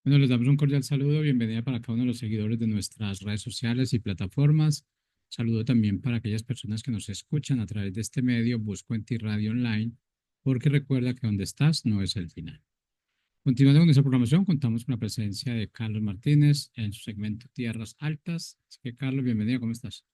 Bueno, les damos un cordial saludo, bienvenida para cada uno de los seguidores de nuestras redes sociales y plataformas. Saludo también para aquellas personas que nos escuchan a través de este medio, Busco en Ti Radio Online, porque recuerda que donde estás no es el final. Continuando con nuestra programación, contamos con la presencia de Carlos Martínez en su segmento Tierras Altas. Así que, Carlos, bienvenido, ¿cómo estás?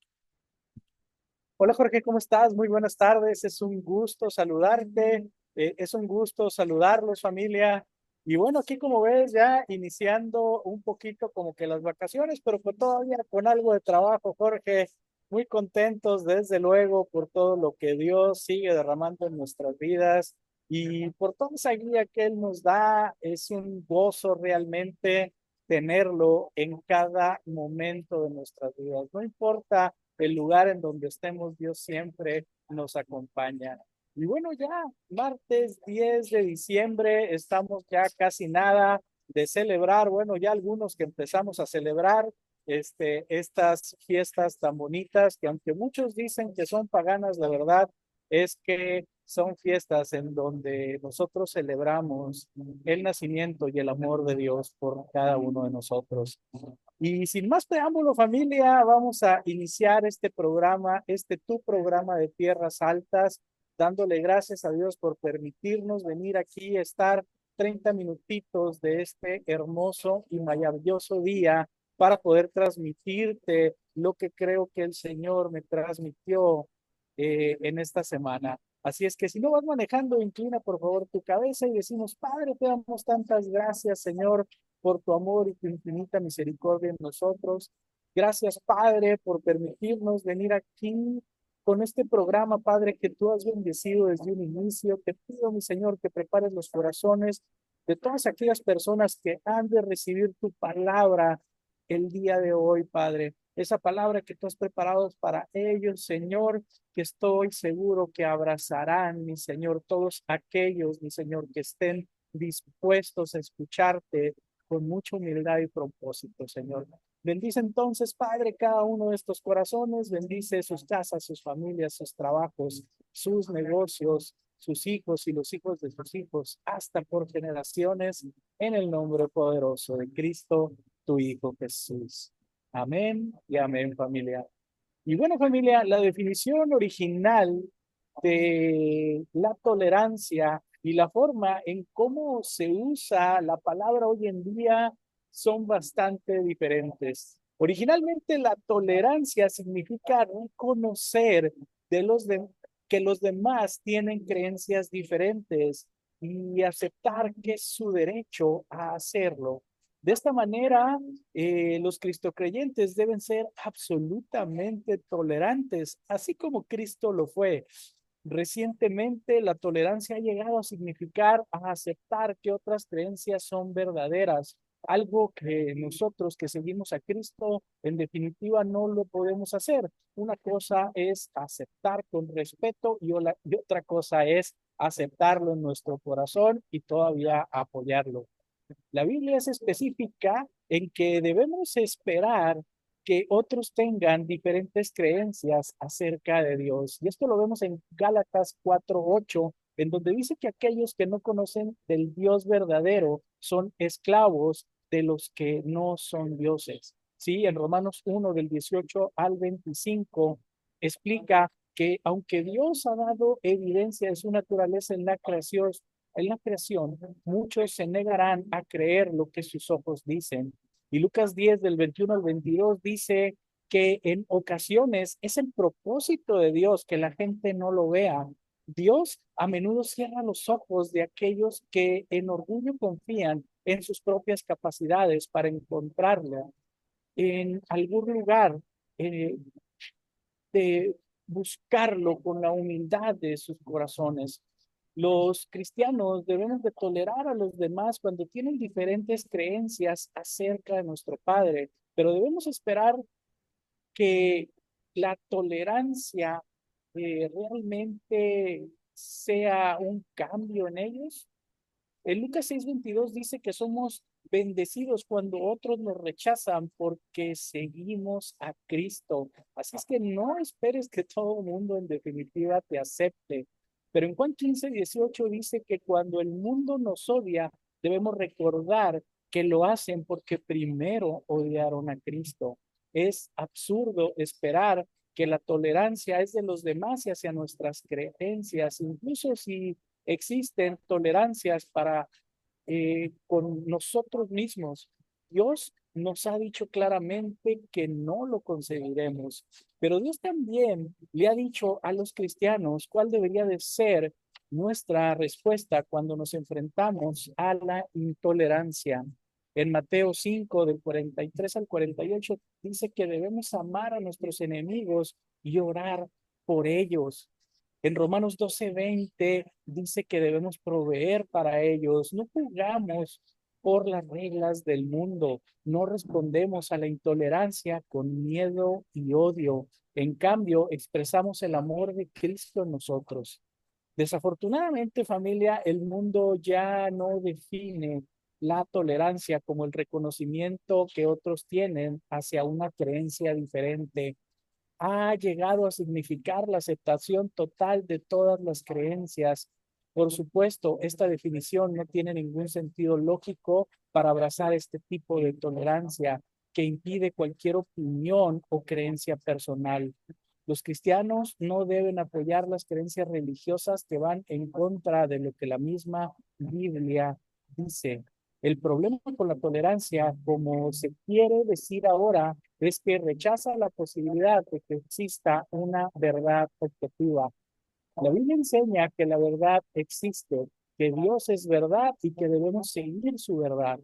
Hola Jorge, ¿cómo estás? Muy buenas tardes, es un gusto saludarte, es un gusto saludarlos familia. Y bueno, aquí como ves ya iniciando un poquito como que las vacaciones, pero todavía con algo de trabajo, Jorge. Muy contentos desde luego por todo lo que Dios sigue derramando en nuestras vidas y por toda esa guía que Él nos da. Es un gozo realmente tenerlo en cada momento de nuestras vidas. No importa el lugar en donde estemos, Dios siempre nos acompaña. Y bueno, ya martes 10 de diciembre, estamos ya casi nada de celebrar, bueno, ya algunos que empezamos a celebrar estas fiestas tan bonitas, que aunque muchos dicen que son paganas, la verdad es que son fiestas en donde nosotros celebramos el nacimiento y el amor de Dios por cada uno de nosotros. Y sin más preámbulo, familia, vamos a iniciar este programa, tu programa de Tierras Altas, dándole gracias a Dios por permitirnos venir aquí a estar 30 minutitos de este hermoso y maravilloso día para poder transmitirte lo que creo que el Señor me transmitió en esta semana. Así es que si no vas manejando, inclina por favor tu cabeza y decimos, Padre, te damos tantas gracias, Señor, por tu amor y tu infinita misericordia en nosotros. Gracias, Padre, por permitirnos venir aquí con este programa, Padre, que tú has bendecido desde un inicio. Te pido, mi Señor, que prepares los corazones de todas aquellas personas que han de recibir tu palabra el día de hoy, Padre. Esa palabra que tú has preparado para ellos, Señor, que estoy seguro que abrazarán, mi Señor, todos aquellos, mi Señor, que estén dispuestos a escucharte con mucha humildad y propósito, Señor. Bendice entonces, Padre, cada uno de estos corazones, bendice sus casas, sus familias, sus trabajos, sus negocios, sus hijos y los hijos de sus hijos, hasta por generaciones, en el nombre poderoso de Cristo, tu Hijo Jesús. Amén y amén, familia. Y bueno, familia, la definición original de la tolerancia y la forma en cómo se usa la palabra hoy en día son bastante diferentes. Originalmente, la tolerancia significa reconocer de que los demás tienen creencias diferentes y aceptar que es su derecho a hacerlo. De esta manera, los cristocreyentes deben ser absolutamente tolerantes, así como Cristo lo fue. Recientemente, la tolerancia ha llegado a significar a aceptar que otras creencias son verdaderas, algo que nosotros que seguimos a Cristo, en definitiva, no lo podemos hacer. Una cosa es aceptar con respeto y otra cosa es aceptarlo en nuestro corazón y todavía apoyarlo. La Biblia es específica en que debemos esperar que otros tengan diferentes creencias acerca de Dios. Y esto lo vemos en Gálatas 4:8, en donde dice que aquellos que no conocen del Dios verdadero son esclavos de los que no son dioses. Sí, en Romanos 1 del 18 al 25 explica que aunque Dios ha dado evidencia de su naturaleza en la creación, muchos se negarán a creer lo que sus ojos dicen. Y Lucas 10 del 21 al 22 dice que en ocasiones es el propósito de Dios que la gente no lo vea. Dios a menudo cierra los ojos de aquellos que en orgullo confían en sus propias capacidades para encontrarlo en algún lugar, eh, de buscarlo con la humildad de sus corazones. Los cristianos debemos de tolerar a los demás cuando tienen diferentes creencias acerca de nuestro Padre, pero debemos esperar que la tolerancia realmente sea un cambio en ellos. En Lucas 6:22 dice que somos bendecidos cuando otros nos rechazan porque seguimos a Cristo. Así es que no esperes que todo el mundo en definitiva te acepte. Pero en Juan 15:18 dice que cuando el mundo nos odia, debemos recordar que lo hacen porque primero odiaron a Cristo. Es absurdo esperar que la tolerancia es de los demás y hacia nuestras creencias, incluso si existen tolerancias para con nosotros mismos. Dios nos ha dicho claramente que no lo concebiremos, pero Dios también le ha dicho a los cristianos cuál debería de ser nuestra respuesta cuando nos enfrentamos a la intolerancia. En Mateo 5, del 43 al 48, dice que debemos amar a nuestros enemigos y orar por ellos. En Romanos 12:20 dice que debemos proveer para ellos. No jugamos por las reglas del mundo, no respondemos a la intolerancia con miedo y odio. En cambio, expresamos el amor de Cristo en nosotros. Desafortunadamente, familia, el mundo ya no define la tolerancia como el reconocimiento que otros tienen hacia una creencia diferente. Ha llegado a significar la aceptación total de todas las creencias. Por supuesto, esta definición no tiene ningún sentido lógico para abrazar este tipo de tolerancia que impide cualquier opinión o creencia personal. Los cristianos no deben apoyar las creencias religiosas que van en contra de lo que la misma Biblia dice. El problema con la tolerancia, como se quiere decir ahora, es que rechaza la posibilidad de que exista una verdad objetiva. La Biblia enseña que la verdad existe, que Dios es verdad y que debemos seguir su verdad.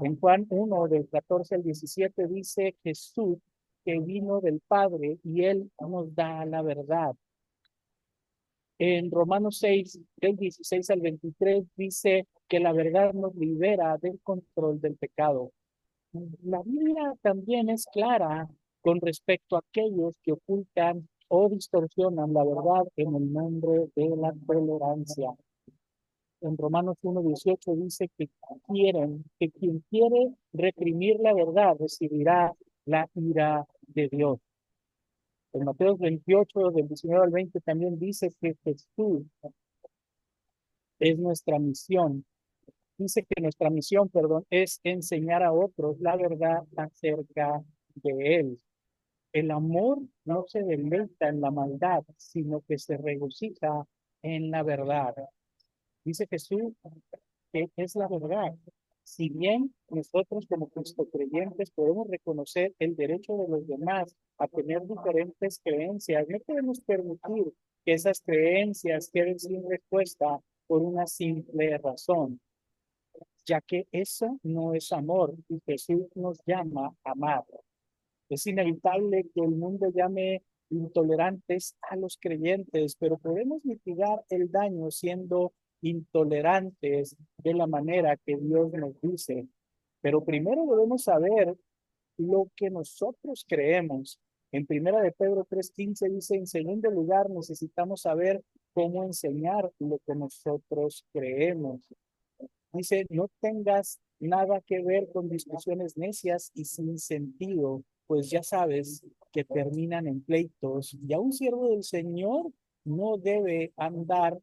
En Juan 1, del 14 al 17, dice Jesús que vino del Padre y Él nos da la verdad. En Romanos 6, del 16 al 23, dice que la verdad nos libera del control del pecado. La Biblia también es clara con respecto a aquellos que ocultan o distorsionan la verdad en el nombre de la tolerancia. En Romanos 1:18 dice que quien quiere reprimir la verdad recibirá la ira de Dios. En Mateo 28, del 19 al 20, también dice que Jesús es nuestra misión. Dice que nuestra misión, perdón, es enseñar a otros la verdad acerca de Él. El amor no se deleita en la maldad, sino que se regocija en la verdad. Dice Jesús que es la verdad. Si bien nosotros como Cristo creyentes podemos reconocer el derecho de los demás a tener diferentes creencias, no podemos permitir que esas creencias queden sin respuesta por una simple razón, ya que eso no es amor y Jesús nos llama a amar. Es inevitable que el mundo llame intolerantes a los creyentes, pero podemos mitigar el daño siendo intolerantes de la manera que Dios nos dice. Pero primero debemos saber lo que nosotros creemos. En primera de Pedro 3:15 dice, en segundo lugar, necesitamos saber cómo enseñar lo que nosotros creemos. Dice, no tengas nada que ver con discusiones necias y sin sentido, pues ya sabes que terminan en pleitos. Y a un siervo del Señor no debe andar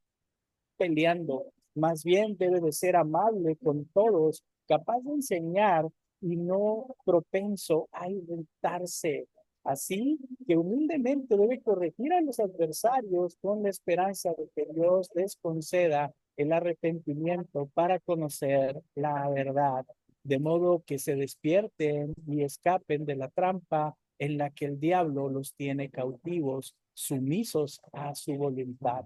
peleando, más bien debe de ser amable con todos, capaz de enseñar y no propenso a irritarse. Así que humildemente debe corregir a los adversarios con la esperanza de que Dios les conceda el arrepentimiento para conocer la verdad, de modo que se despierten y escapen de la trampa en la que el diablo los tiene cautivos, sumisos a su voluntad.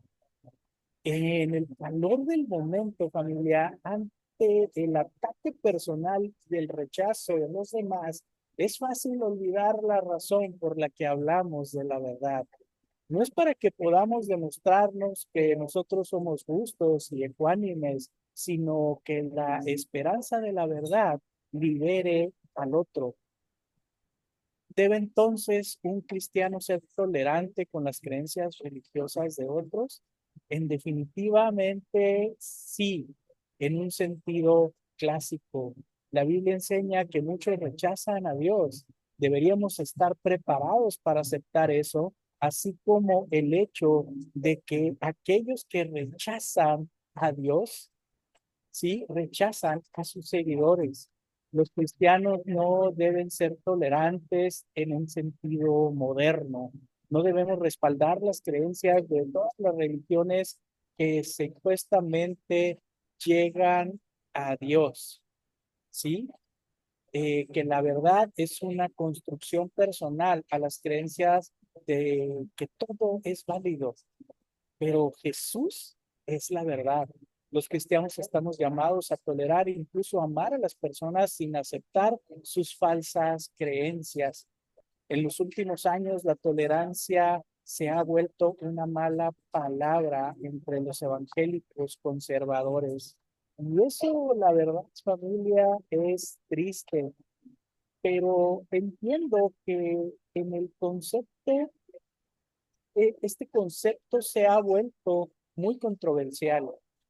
En el calor del momento, familiar, ante el ataque personal del rechazo de los demás, es fácil olvidar la razón por la que hablamos de la verdad. No es para que podamos demostrarnos que nosotros somos justos y ecuánimes, sino que la esperanza de la verdad libere al otro. ¿Debe entonces un cristiano ser tolerante con las creencias religiosas de otros? En definitivamente sí, en un sentido clásico. La Biblia enseña que muchos rechazan a Dios. Deberíamos estar preparados para aceptar eso, así como el hecho de que aquellos que rechazan a Dios, sí, rechazan a sus seguidores. Los cristianos no deben ser tolerantes en un sentido moderno. No debemos respaldar las creencias de todas las religiones que supuestamente llegan a Dios, ¿sí? Que la verdad es una construcción personal a las creencias de que todo es válido, pero Jesús es la verdad. Los cristianos estamos llamados a tolerar e incluso amar a las personas sin aceptar sus falsas creencias. En los últimos años, la tolerancia se ha vuelto una mala palabra entre los evangélicos conservadores. Y eso, la verdad, familia, es triste, pero entiendo que en el concepto este concepto se ha vuelto muy controversial.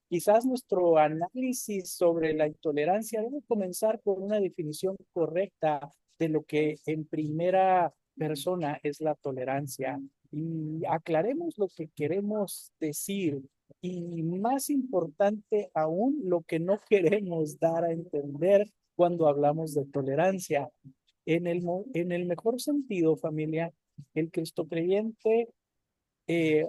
Quizás nuestro análisis sobre la intolerancia debe comenzar con una definición correcta de lo que en primera persona es la tolerancia y aclaremos lo que queremos decir y más importante aún lo que no queremos dar a entender cuando hablamos de tolerancia. En el mejor sentido, familia, el Cristo creyente eh,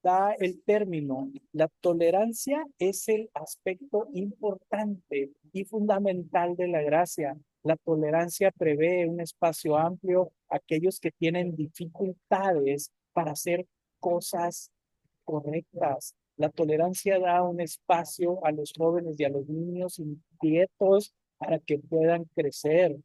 da el término. La tolerancia es el aspecto importante y fundamental de la gracia. La tolerancia prevé un espacio amplio a aquellos que tienen dificultades para hacer cosas correctas. La tolerancia da un espacio a los jóvenes y a los niños inquietos para que puedan crecer.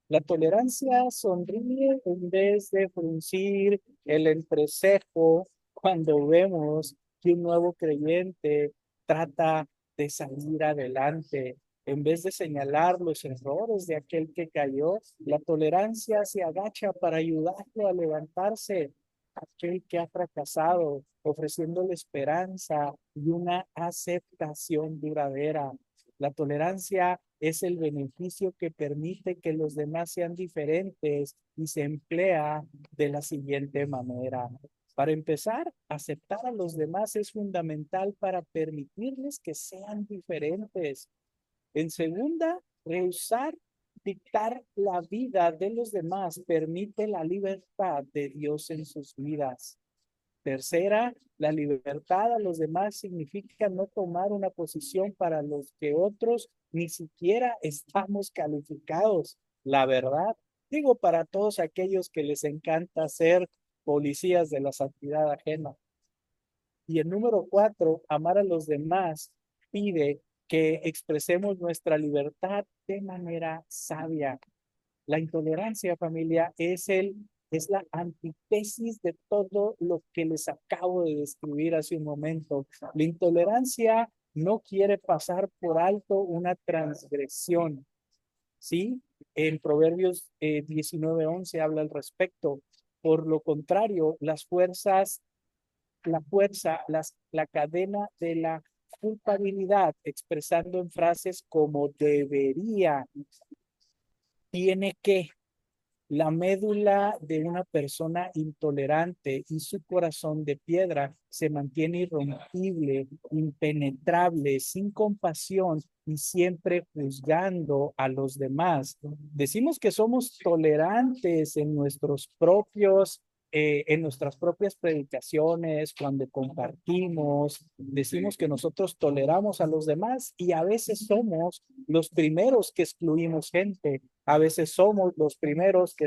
La tolerancia sonríe en vez de fruncir el entrecejo cuando vemos que un nuevo creyente trata de salir adelante. En vez de señalar los errores de aquel que cayó, la tolerancia se agacha para ayudarlo a levantarse. Aquel que ha fracasado, ofreciéndole esperanza y una aceptación duradera. La tolerancia es el beneficio que permite que los demás sean diferentes y se emplea de la siguiente manera. Para empezar, aceptar a los demás es fundamental para permitirles que sean diferentes. En segunda, rehusar dictar la vida de los demás permite la libertad de Dios en sus vidas. Tercera, la libertad a los demás significa no tomar una posición para los que otros ni siquiera estamos calificados. La verdad, digo para todos aquellos que les encanta ser policías de la santidad ajena. Y el número cuatro, amar a los demás, pide que expresemos nuestra libertad de manera sabia. La intolerancia, familia, es la antítesis de todo lo que les acabo de describir hace un momento. La intolerancia no quiere pasar por alto una transgresión, ¿sí? En Proverbios 19:11 habla al respecto. Por lo contrario, la cadena de la culpabilidad, expresando en frases como debería, tiene que, la médula de una persona intolerante y su corazón de piedra se mantiene irrompible, impenetrable, sin compasión y siempre juzgando a los demás. Decimos que somos tolerantes en nuestras propias predicaciones, cuando compartimos, decimos que nosotros toleramos a los demás y a veces somos los primeros que excluimos gente. A veces somos los primeros que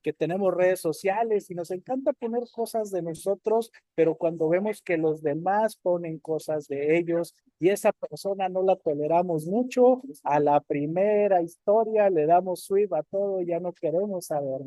que tenemos redes sociales y nos encanta poner cosas de nosotros, pero cuando vemos que los demás ponen cosas de ellos y esa persona no la toleramos mucho, a la primera historia le damos swipe a todo y ya no queremos saber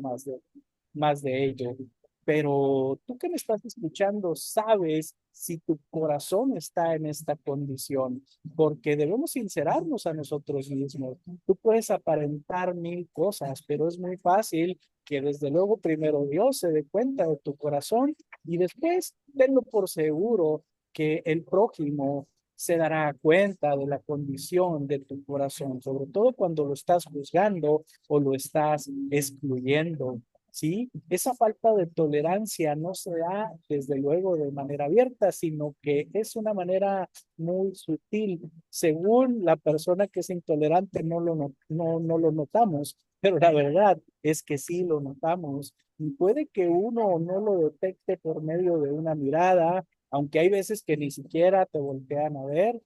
más de ello. Pero tú que me estás escuchando, sabes si tu corazón está en esta condición, porque debemos sincerarnos a nosotros mismos. Tú puedes aparentar mil cosas, pero es muy fácil que desde luego primero Dios se dé cuenta de tu corazón y después tenlo por seguro que el prójimo se dará cuenta de la condición de tu corazón, sobre todo cuando lo estás juzgando o lo estás excluyendo. ¿sí? Esa falta de tolerancia no se da desde luego de manera abierta, sino que es una manera muy sutil. Según la persona que es intolerante no lo notamos, pero la verdad es que sí lo notamos. Y puede que uno no lo detecte por medio de una mirada, aunque hay veces que ni siquiera te voltean a ver,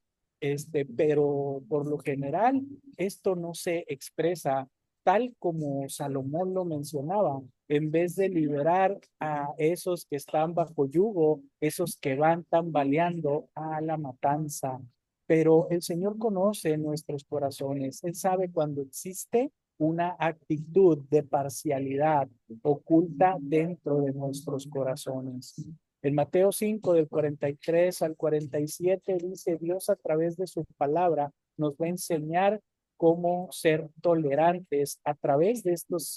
pero por lo general esto no se expresa tal como Salomón lo mencionaba. En vez de liberar a esos que están bajo yugo, esos que van tambaleando a la matanza. Pero el Señor conoce nuestros corazones. Él sabe cuando existe una actitud de parcialidad oculta dentro de nuestros corazones. En Mateo 5, del 43 al 47, dice Dios a través de su palabra nos va a enseñar cómo ser tolerantes a través de estos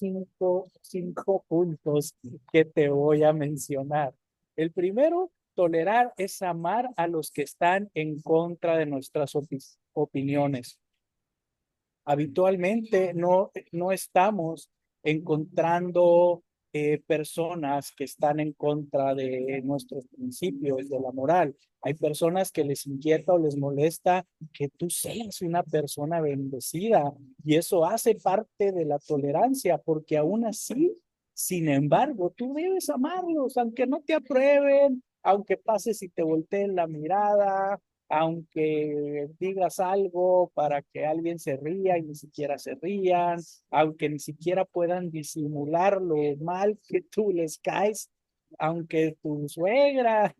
cinco puntos que te voy a mencionar. El primero, tolerar es amar a los que están en contra de nuestras opiniones. Habitualmente no estamos encontrando personas que están en contra de nuestros principios, de la moral. Hay personas que les inquieta o les molesta que tú seas una persona bendecida y eso hace parte de la tolerancia, porque aún así, sin embargo, tú debes amarlos, aunque no te aprueben, aunque pases y te volteen la mirada, aunque digas algo para que alguien se ría y ni siquiera se rían, aunque ni siquiera puedan disimular lo mal que tú les caes, aunque tu suegra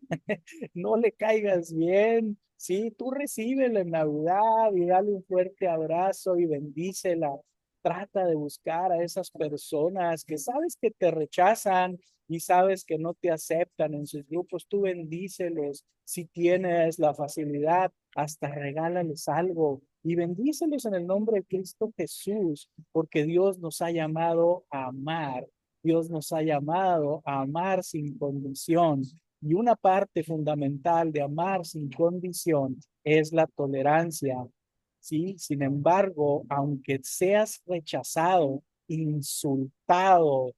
no le caigas bien, sí, tú recíbela en Navidad y dale un fuerte abrazo y bendícela. Trata de buscar a esas personas que sabes que te rechazan y sabes que no te aceptan en sus grupos, tú bendícelos. Si tienes la facilidad, hasta regálales algo y bendícelos en el nombre de Cristo Jesús, porque Dios nos ha llamado a amar. Dios nos ha llamado a amar sin condición. Y una parte fundamental de amar sin condición es la tolerancia. ¿Sí? Sin embargo, aunque seas rechazado, insultado,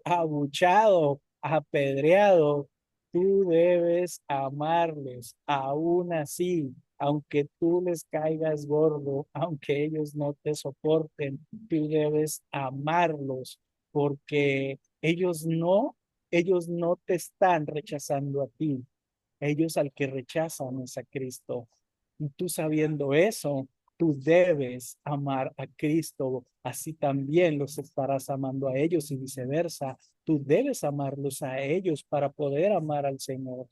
abuchado, apedreado, tú debes amarles, aún así, aunque tú les caigas gordo, aunque ellos no te soporten, tú debes amarlos, porque ellos no te están rechazando a ti, ellos al que rechazan es a Cristo. Y tú sabiendo eso, tú debes amar a Cristo, así también los estarás amando a ellos y viceversa. Tú debes amarlos a ellos para poder amar al Señor.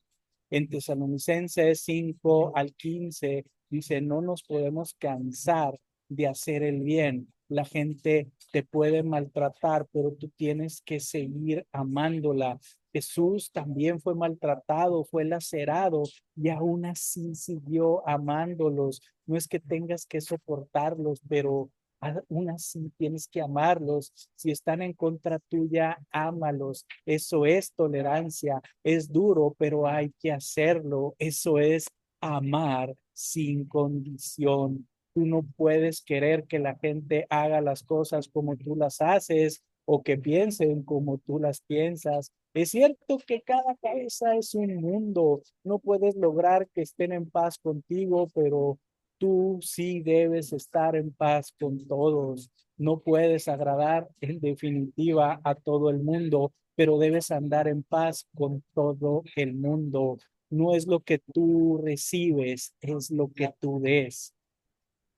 En Tesalonicenses 5 al 15 dice, no nos podemos cansar de hacer el bien. La gente te puede maltratar, pero tú tienes que seguir amándola. Jesús también fue maltratado, fue lacerado y aún así siguió amándolos. No es que tengas que soportarlos, pero aún así tienes que amarlos. Si están en contra tuya, ámalos. Eso es tolerancia. Es duro, pero hay que hacerlo. Eso es amar sin condición. Tú no puedes querer que la gente haga las cosas como tú las haces o que piensen como tú las piensas. Es cierto que cada cabeza es un mundo. No puedes lograr que estén en paz contigo, pero tú sí debes estar en paz con todos. No puedes agradar en definitiva a todo el mundo, pero debes andar en paz con todo el mundo. No es lo que tú recibes, es lo que tú des.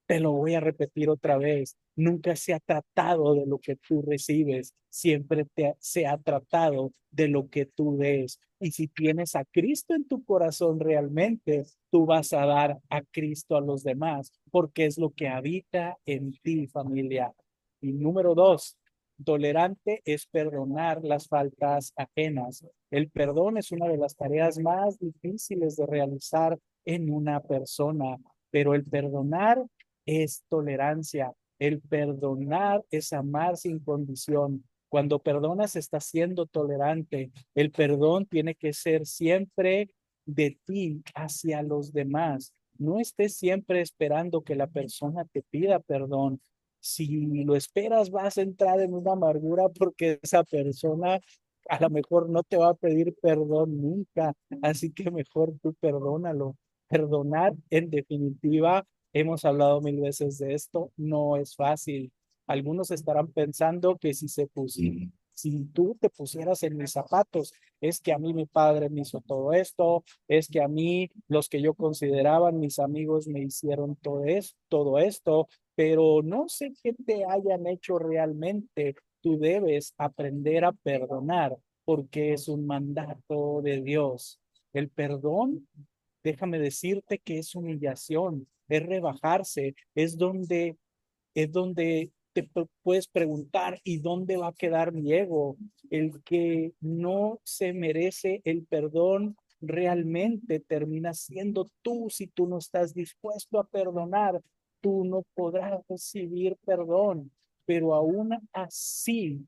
Te lo voy a repetir otra vez. Nunca se ha tratado de lo que tú recibes, siempre se ha tratado de lo que tú des. Y si tienes a Cristo en tu corazón realmente, tú vas a dar a Cristo a los demás, porque es lo que habita en ti, familia. Y número dos, tolerante es perdonar las faltas ajenas. El perdón es una de las tareas más difíciles de realizar en una persona, pero el perdonar es tolerancia. El perdonar es amar sin condición. Cuando perdonas, estás siendo tolerante. El perdón tiene que ser siempre de ti hacia los demás. No estés siempre esperando que la persona te pida perdón. Si lo esperas, vas a entrar en una amargura porque esa persona a lo mejor no te va a pedir perdón nunca. Así que mejor tú perdónalo. Perdonar, en definitiva, hemos hablado mil veces de esto, no es fácil. Algunos estarán pensando que si tú te pusieras en mis zapatos, es que a mí mi padre me hizo todo esto, es que a mí los que yo consideraban mis amigos me hicieron todo esto, pero no sé qué te hayan hecho realmente. Tú debes aprender a perdonar porque es un mandato de Dios. El perdón, déjame decirte que es humillación, es rebajarse, es donde puedes preguntar, ¿y dónde va a quedar mi ego? El que no se merece el perdón realmente termina siendo tú si tú no estás dispuesto a perdonar. Tú no podrás recibir perdón, pero aún así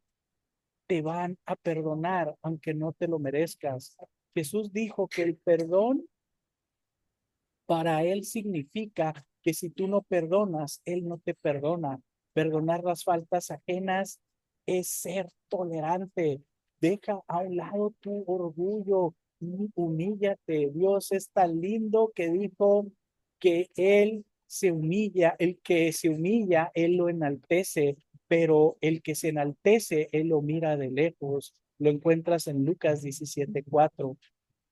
te van a perdonar aunque no te lo merezcas. Jesús dijo que el perdón para él significa que si tú no perdonas, él no te perdona. Perdonar las faltas ajenas es ser tolerante. Deja a un lado tu orgullo y humíllate. Dios es tan lindo que dijo que él se humilla, el que se humilla, él lo enaltece, pero el que se enaltece, él lo mira de lejos. Lo encuentras en Lucas 17:4.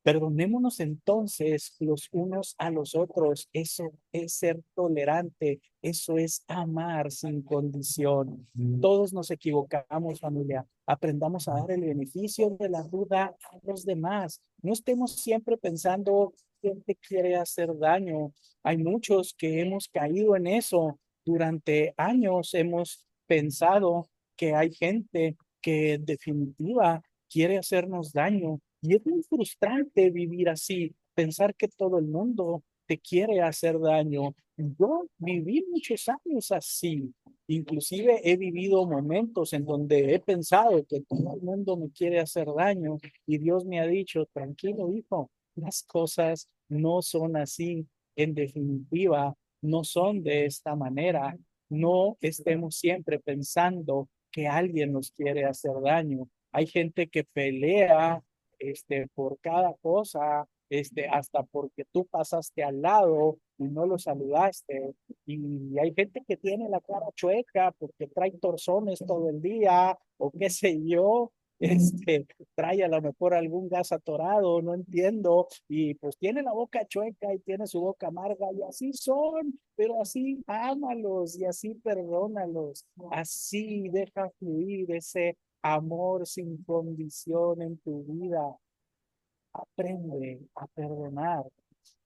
Perdonémonos entonces los unos a los otros. Eso es ser tolerante. Eso es amar sin condición. Todos nos equivocamos, familia. Aprendamos a dar el beneficio de la duda a los demás. No estemos siempre pensando quién te quiere hacer daño. Hay muchos que hemos caído en eso. Durante años hemos pensado que hay gente que en definitiva quiere hacernos daño y es muy frustrante vivir así, pensar que todo el mundo te quiere hacer daño. Yo viví muchos años así. Inclusive he vivido momentos en donde he pensado que todo el mundo me quiere hacer daño y Dios me ha dicho, tranquilo, hijo, las cosas no son así. En definitiva, no son de esta manera. No estemos siempre pensando que alguien nos quiere hacer daño. Hay gente que pelea por cada cosa, hasta porque tú pasaste al lado y no lo saludaste. Y hay gente que tiene la cara chueca porque trae torzones todo el día o qué sé yo, trae a lo mejor algún gas atorado, no entiendo, y pues tiene la boca chueca y tiene su boca amarga y así son, pero así ámalos y así perdónalos, así deja fluir ese amor sin condición en tu vida. Aprende a perdonar.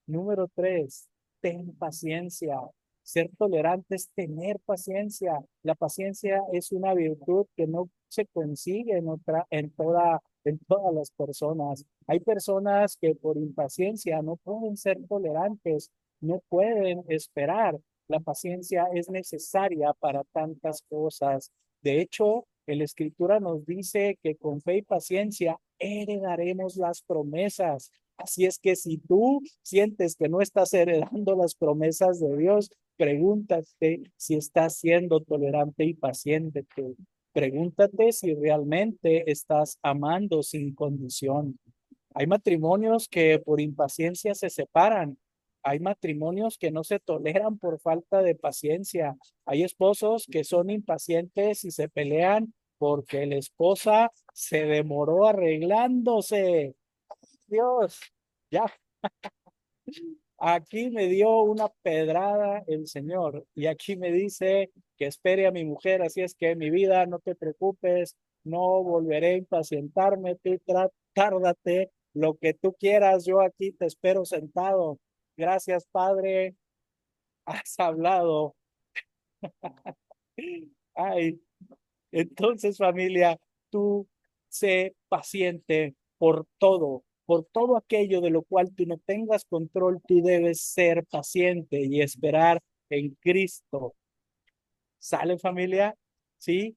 Número 3, ten paciencia. Ser tolerante es tener paciencia. La paciencia es una virtud que no se consigue en todas las personas. Hay personas que por impaciencia no pueden ser tolerantes, no pueden esperar. La paciencia es necesaria para tantas cosas. De hecho, en la Escritura nos dice que con fe y paciencia heredaremos las promesas. Así es que si tú sientes que no estás heredando las promesas de Dios, pregúntate si estás siendo tolerante y paciente. Pregúntate si realmente estás amando sin condición. Hay matrimonios que por impaciencia se separan. Hay matrimonios que no se toleran por falta de paciencia. Hay esposos que son impacientes y se pelean porque la esposa se demoró arreglándose. Dios, ya aquí me dio una pedrada el Señor y aquí me dice que espere a mi mujer, así es que mi vida, no te preocupes, no volveré a impacientarme, tú tárdate lo que tú quieras, yo aquí te espero sentado. Gracias, Padre, has hablado. Ay, entonces, familia, tú sé paciente por todo aquello de lo cual tú no tengas control, tú debes ser paciente y esperar en Cristo. ¿Sale, familia? ¿Sí?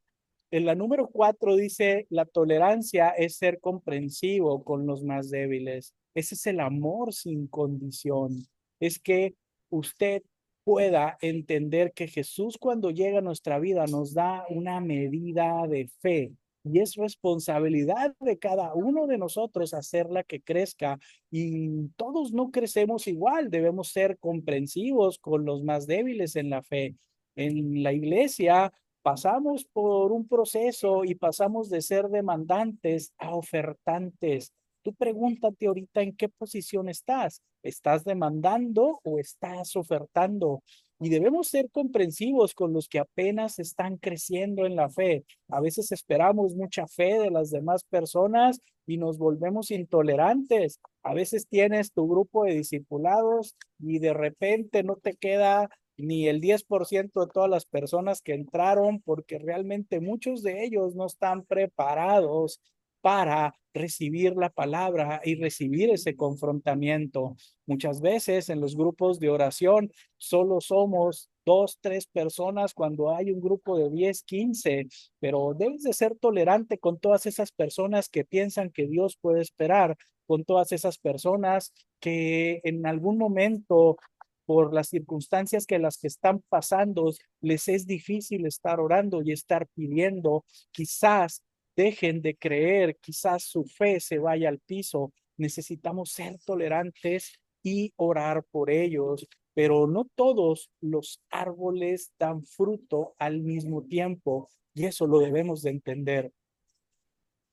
En la número 4 dice, la tolerancia es ser comprensivo con los más débiles. Ese es el amor sin condición. Es que usted pueda entender que Jesús cuando llega a nuestra vida nos da una medida de fe y es responsabilidad de cada uno de nosotros hacerla que crezca y todos no crecemos igual, debemos ser comprensivos con los más débiles en la fe. En la iglesia pasamos por un proceso y pasamos de ser demandantes a ofertantes. Tú pregúntate ahorita en qué posición estás. ¿Estás demandando o estás ofertando? Y debemos ser comprensivos con los que apenas están creciendo en la fe. A veces esperamos mucha fe de las demás personas y nos volvemos intolerantes. A veces tienes tu grupo de discipulados y de repente no te queda ni el 10% de todas las personas que entraron porque realmente muchos de ellos no están preparados para recibir la palabra y recibir ese confrontamiento. Muchas veces en los grupos de oración solo somos 2, 3 personas cuando hay un grupo de 10, 15, pero debes de ser tolerante con todas esas personas que piensan que Dios puede esperar, con todas esas personas que en algún momento por las circunstancias que las que están pasando, les es difícil estar orando y estar pidiendo, quizás dejen de creer, quizás su fe se vaya al piso. Necesitamos ser tolerantes y orar por ellos, pero no todos los árboles dan fruto al mismo tiempo y eso lo debemos de entender.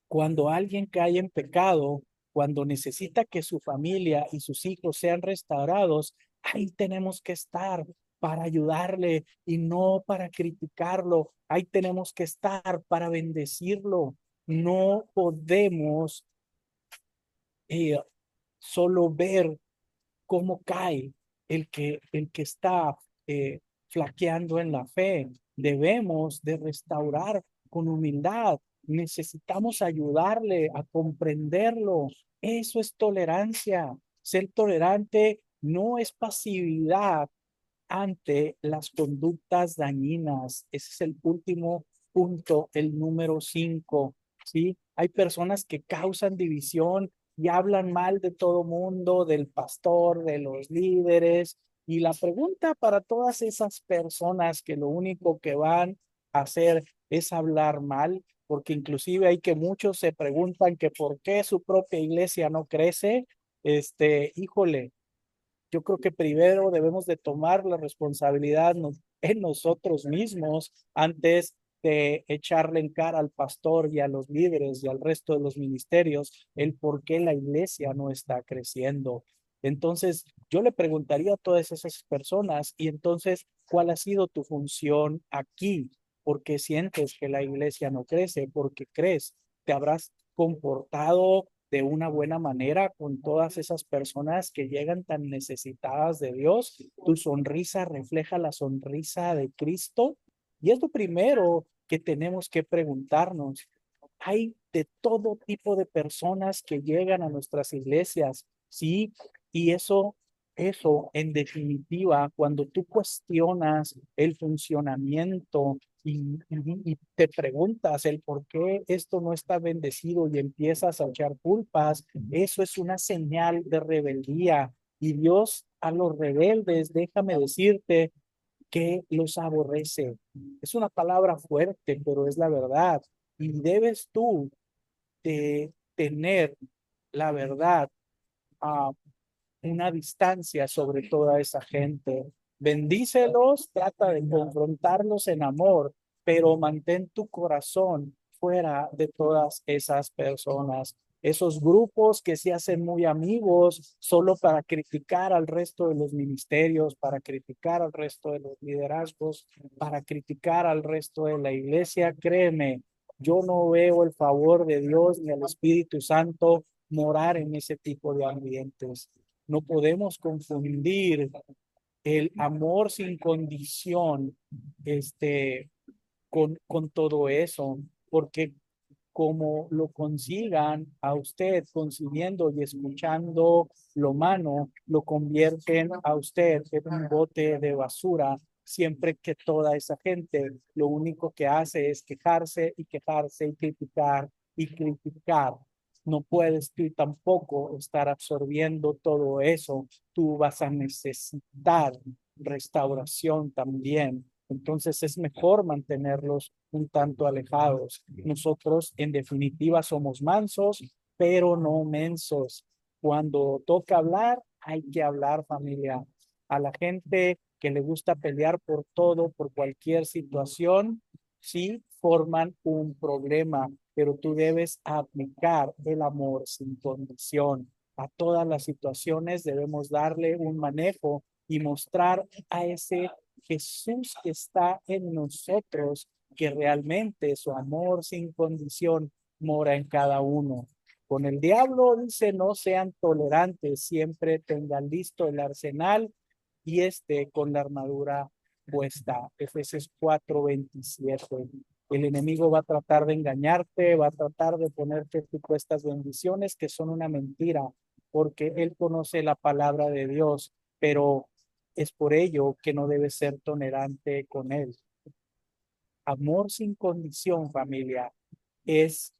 Cuando alguien cae en pecado, cuando necesita que su familia y sus hijos sean restaurados, ahí tenemos que estar para ayudarle y no para criticarlo. Ahí tenemos que estar para bendecirlo. No podemos eh, solo ver cómo cae el que está flaqueando en la fe. Debemos de restaurar con humildad. Necesitamos ayudarle a comprenderlo. Eso es tolerancia. Ser tolerante no es pasividad ante las conductas dañinas. Ese es el último punto, el número 5, ¿sí? Hay personas que causan división y hablan mal de todo mundo, del pastor, de los líderes. Y la pregunta para todas esas personas que lo único que van a hacer es hablar mal, porque inclusive hay que muchos se preguntan que por qué su propia iglesia no crece, híjole, yo creo que primero debemos de tomar la responsabilidad en nosotros mismos antes de echarle en cara al pastor y a los líderes y al resto de los ministerios el por qué la iglesia no está creciendo. Entonces, yo le preguntaría a todas esas personas, y entonces, ¿cuál ha sido tu función aquí? ¿Por qué sientes que la iglesia no crece? ¿Por qué crees? ¿Te habrás comportado de una buena manera con todas esas personas que llegan tan necesitadas de Dios? Tu sonrisa refleja la sonrisa de Cristo. Y es lo primero que tenemos que preguntarnos. Hay de todo tipo de personas que llegan a nuestras iglesias, ¿sí? Y eso en definitiva, cuando tú cuestionas el funcionamiento y te preguntas el por qué esto no está bendecido y empiezas a echar culpas, eso es una señal de rebeldía. Y Dios a los rebeldes, déjame decirte que los aborrece. Es una palabra fuerte, pero es la verdad. Y debes tú de tener la verdad a una distancia sobre toda esa gente. Bendícelos, trata de confrontarlos en amor, pero mantén tu corazón fuera de todas esas personas. Esos grupos que se hacen muy amigos solo para criticar al resto de los ministerios, para criticar al resto de los liderazgos, para criticar al resto de la iglesia, créeme, yo no veo el favor de Dios ni el Espíritu Santo morar en ese tipo de ambientes. No podemos confundir el amor sin condición, con todo eso, porque como lo consigan a usted consiguiendo y escuchando lo humano, lo convierten a usted en un bote de basura, siempre que toda esa gente lo único que hace es quejarse y quejarse y criticar y criticar. No puedes tú tampoco estar absorbiendo todo eso. Tú vas a necesitar restauración también. Entonces es mejor mantenerlos un tanto alejados. Nosotros en definitiva somos mansos, pero no mensos. Cuando toca hablar, hay que hablar, familia. A la gente que le gusta pelear por todo, por cualquier situación, sí forman un problema, pero tú debes aplicar el amor sin condición. A todas las situaciones debemos darle un manejo y mostrar a ese Jesús que está en nosotros, que realmente su amor sin condición mora en cada uno. Con el diablo dice, no sean tolerantes, siempre tengan listo el arsenal y con la armadura puesta. Efesios 4:27. El enemigo va a tratar de engañarte, va a tratar de ponerte supuestas bendiciones que son una mentira, porque él conoce la palabra de Dios, pero es por ello que no debes ser tolerante con él. Amor sin condición, familia, es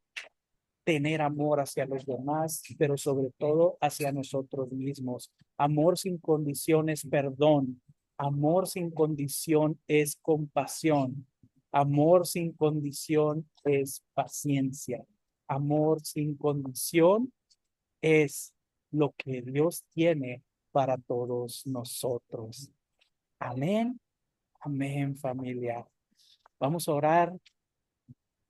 tener amor hacia los demás, pero sobre todo hacia nosotros mismos. Amor sin condición es perdón. Amor sin condición es compasión. Amor sin condición es paciencia. Amor sin condición es lo que Dios tiene para todos nosotros. Amén. Amén, familia. Vamos a orar.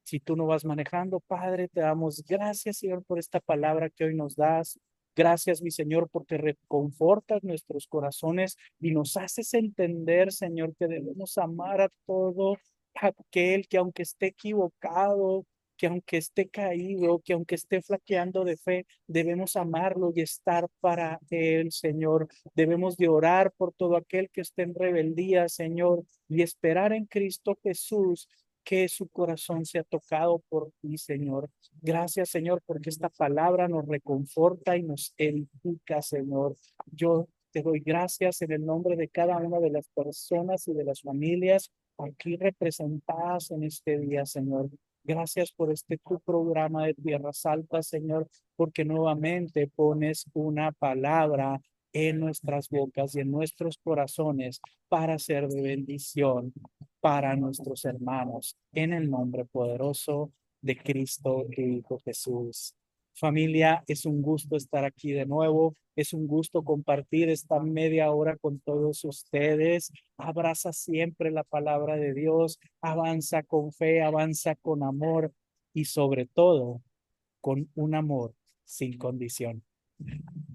Si tú no vas manejando, Padre, te damos gracias, Señor, por esta palabra que hoy nos das. Gracias, mi Señor, porque reconfortas nuestros corazones y nos haces entender, Señor, que debemos amar a todo aquel que aunque esté equivocado, que aunque esté caído, que aunque esté flaqueando de fe, debemos amarlo y estar para él, Señor. Debemos de orar por todo aquel que esté en rebeldía, Señor, y esperar en Cristo Jesús que su corazón sea tocado por ti, Señor. Gracias, Señor, porque esta palabra nos reconforta y nos edifica, Señor. Yo te doy gracias en el nombre de cada una de las personas y de las familias aquí representadas en este día, Señor. Gracias por tu programa de Tierras Altas, Señor, porque nuevamente pones una palabra en nuestras bocas y en nuestros corazones para ser de bendición para nuestros hermanos, en el nombre poderoso de Cristo y Hijo Jesús. Familia, es un gusto estar aquí de nuevo, es un gusto compartir esta media hora con todos ustedes. Abraza siempre la palabra de Dios, avanza con fe, avanza con amor y sobre todo con un amor sin condición.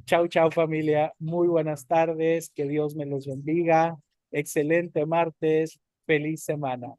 Chau, chau familia, muy buenas tardes, que Dios me los bendiga, excelente martes, feliz semana.